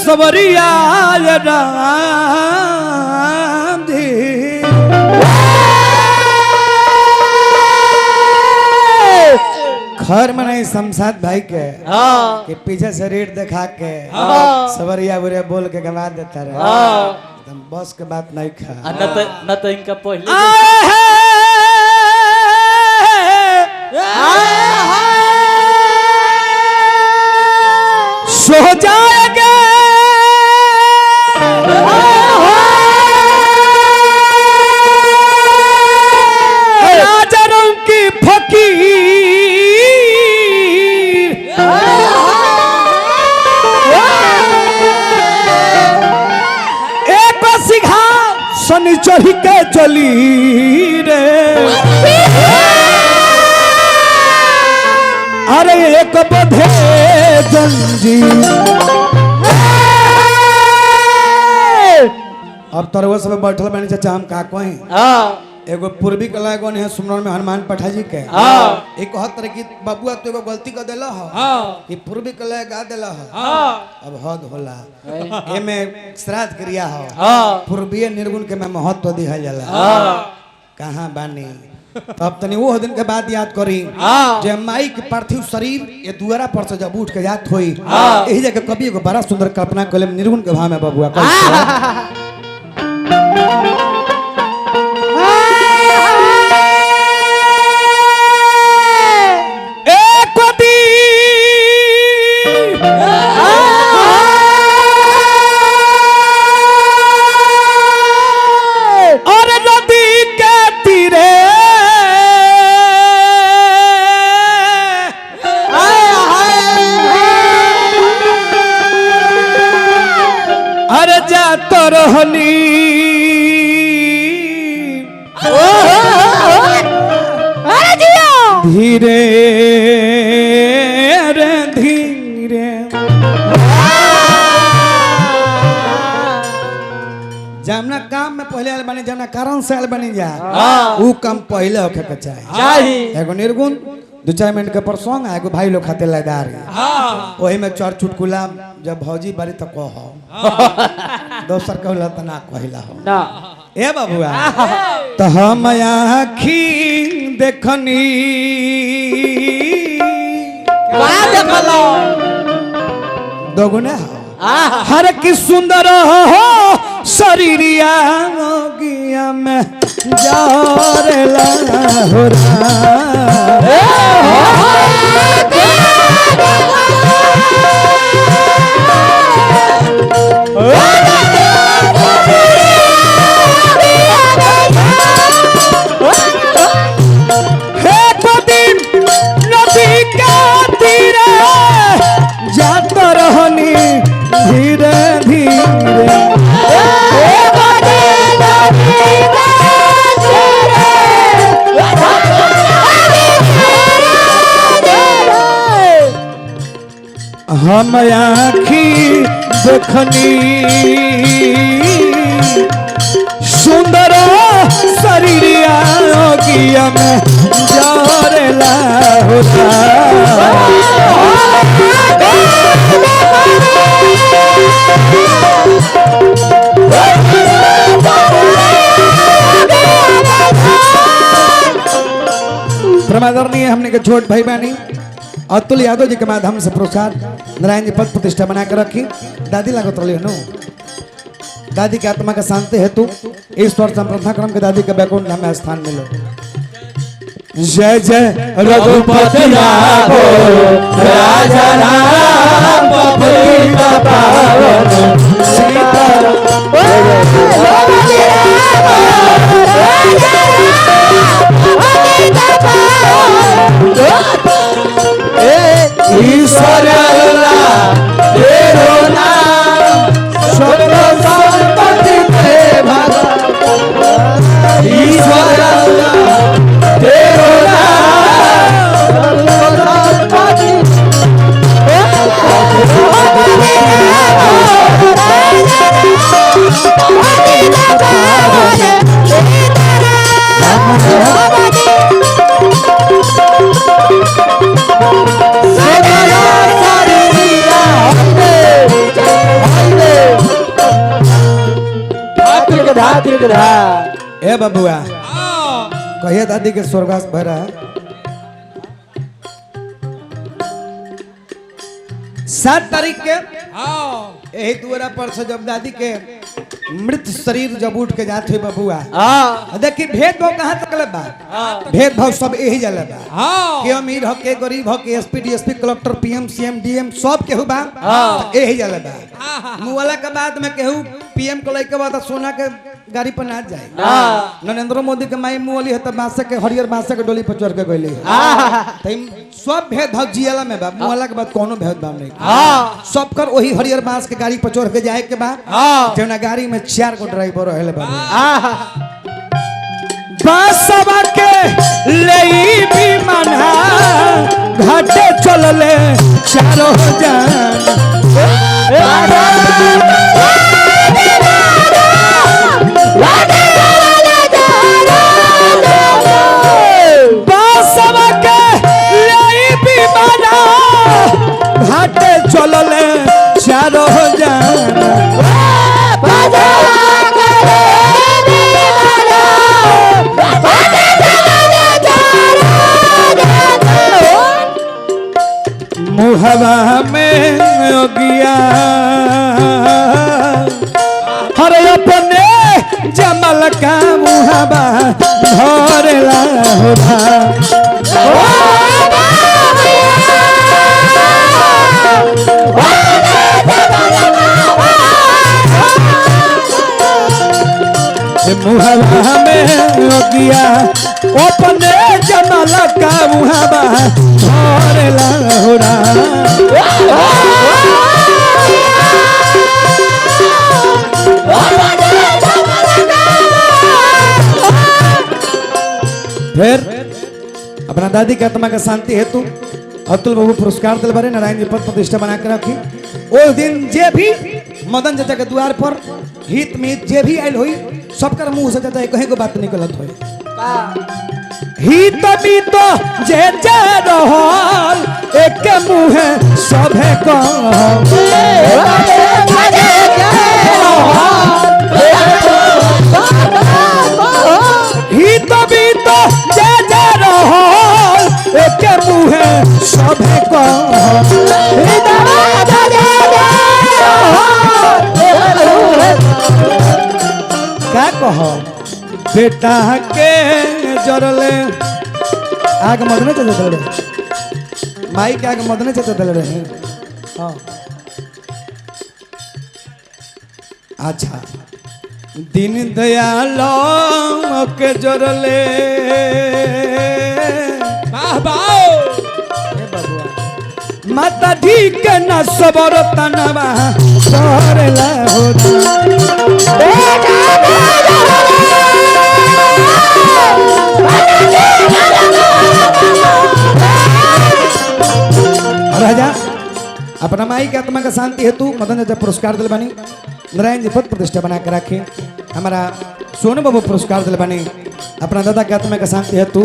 सवरिया राम दी खर में नहीं शमशाद भाई के कि पीछे से रेट दिखा के सवरिया बुरे बोल के गवा देता रहे बस के बात नहीं खा न तो इनका पहले सो जाएगा राजारों की फकीर एक सिंघा शनि चढ़ी के चली रे अरे एक बधे जंजीर अब तरवा सब बैठल बने चाचा हम का कहीं एगो पूर्वी कला एगो है सुमरन में हनुमान पठा जी के एक कहत तरह की बबुआ तो एगो गलती कर देला ह कि पूर्वी कला गा देला ह अब हद होला एमे श्राद्ध क्रिया ह पूर्वीय निर्गुण के में महत्व दिया जाला कहां बानी तब तनी वो दिन के बाद याद करी जे माई के पार्थिव शरीर ये दुआरा पर से जब उठ के जात होई यही जगह कवि एगो बड़ा सुंदर कल्पना कले निर्गुण के भाव में बबुआ रहनी धीरे रे धीरे जमना काम में पहले आल बनी जमना कारण से आल बनी जा वो काम पहले होके के चाहिए एगो निर्गुण दो चार मिनट के प्रसंग एगो भाई लोग खाते लदार वही में चर चुटकुला जब भौजी बारी तो कह दोसर कहला त ना कहला हो ना ए बाबूआ तो हम आँखी देखनी क्या देखलो दोगुना हर की सुंदर हो शरीरिया गिया में जारेला हो धीरे धीरे हम आँखी देखनी सुंदर शरीरिया गिया में जारेला होता परमादरणीय हमने के छोट भाई बहनी अतुल यादव जी के माध्यम से पुरस्कार नारायण जी पद प्रतिष्ठा बना कर रखी दादी लागत रही नो दादी की आत्मा का शांति हेतु ईश्वर से प्रार्थना करम के दादी के बैकुंठ धाम में स्थान मिलो जय जय रघुपति राघो राजा राम पतित पावन ईश्वर तेरो नाम सर्व संपत्ति भगवान धा दिग धा। ए बबुआ कहिए दादी के स्वर्गवास भरा 7 तारीख के यही दुआरा पर से जब दादी के मृत शरीर जब उठ के जाते बबुआ देखी भेदभाव कहाँ तक बा भेदभाव सब यही जले बा के अमीर हो के गरीब हो के SP DSP collector PM CM DM सब केहू बा यही जले बा मुआला के बाद में केहू पीएम को लेके बाद सोना के गाड़ी पर ना जाए नरेंद्र मोदी के माई मुअली है तब बांसे के हरियर बांसे के डोली पर चढ़ के गइले सब भेदभाव जियाला में बा मुआला के बाद कोनो भेदभाव नहीं सब कर वही हरियर बांस के गाड़ी पर चढ़ के जाए के बाद जौना गाड़ी में 4 गो ड्राइवर रहले बा बासवा के लेई भी मना घाटे चलले चारों जान बासवा के लेई भी मना घाटे चलले चारों जान मुहवा में गया हर अपने जमल का मुहवा धरला मुहवा में गया अपने जमल का मुहवा धरला फिर अपना दादी के आत्मा का शांति हेतु अतुल बाबू पुरस्कार दिल बारे नारायण जी पद प्रतिष्ठा बना के रखी उस दिन जे भी मदन चाचा के द्वार पर हित मीत जे भी आयल हुई सबकर मुंह से चाचा कहीं को बात निकलत हुई हित मीत जे जे रहल एक मुंह सभे को हित मीत जे जे रहल एक मुंह सभे को क्या कहो बेटा के जरले आग मदने चले चल रहे माई के आग मदने चले चल रहे हैं हाँ अच्छा दिन दयाल के जरले माता ठीक न सबर तनवा करला राजा अपना माई के आत्मा का शांति हेतु मदन चाचा पुरस्कार दिल बनी नारायण जी पद प्रतिष्ठा बना के रखे हमारा सोनू बाबू पुरस्कार दिल बनी अपना दादा के आत्मा का शांति हेतु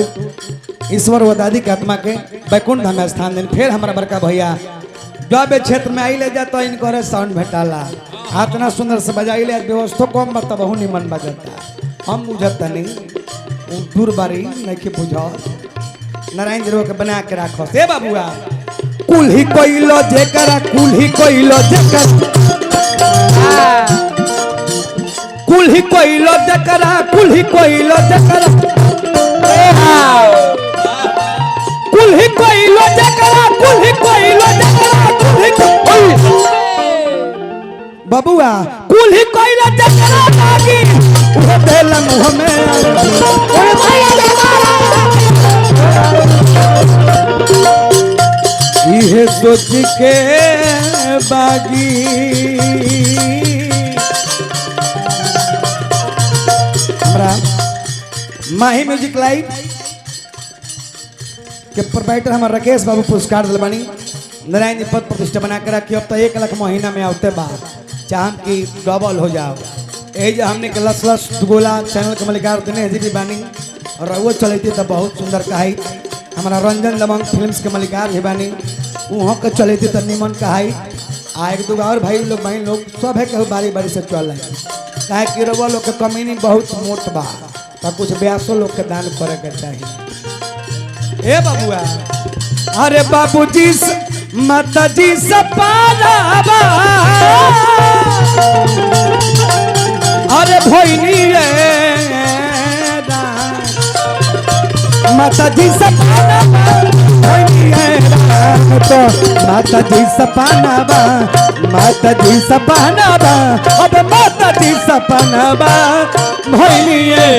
ईश्वर व दादी के आत्मा के बैकुंठ धाम में स्थान देन फिर हमारा बड़का भैया जब क्षेत्र में आई ले जाता इनको साउंड भेटाला हाथ ना सुंदर से बजाई ले व्यवस्था कम बता बहु निमन बजता हम बुझता नहीं दूर बारी नहीं के बुझ नारायण जी के बना के रखो से बाबुआ कुल ही कोइलो जेकरा कुल ही कोइलो जेकर कुल ही कोइलो जेकरा कुल ही कोइलो जेकरा कुल ही कोइलो जेकरा कुल ही कोइलो जेकरा कुल ही कोइलो बबुआ कुल ही कोइलो जेकरा लागी वो दिल मुंह में ये सोच के बागी हमारा माही म्यूजिक लाइव के प्रोप्राइटर हमारे राकेश बाबू पुरस्कार दिल बनी नारायण जी पद प्रतिष्ठा बना कर रखी अब तो 1 लाख महीना में आते बाद चाह की डबल हो जाओ यही जो हमने के लस लस दुगोला चैनल के मलिकार दिनेश जी भी बानी और वो चलती तो बहुत सुंदर कहाई हमारा रंजन दबंग फिल्म्स के मलिकार भी बानी वहाँ के चलती तो निमन कहाई आ 1 2 और भाई लोग बहन लोग सब है कहू बारी बारी से चल रहे काहे कि रवा लोग के कमीनी बहुत मोट बा तो कुछ ब्यासो लोग के दान करे के चाहिए। ए बाबुआ अरे बाबूजी माता जी सपाराबा अरे भोइनी रे माता जी सपाराबा भोइनी रे तो माता जी सपानाबा माता जी सपानाबा अब माता जी सपानाबा भोइनी रे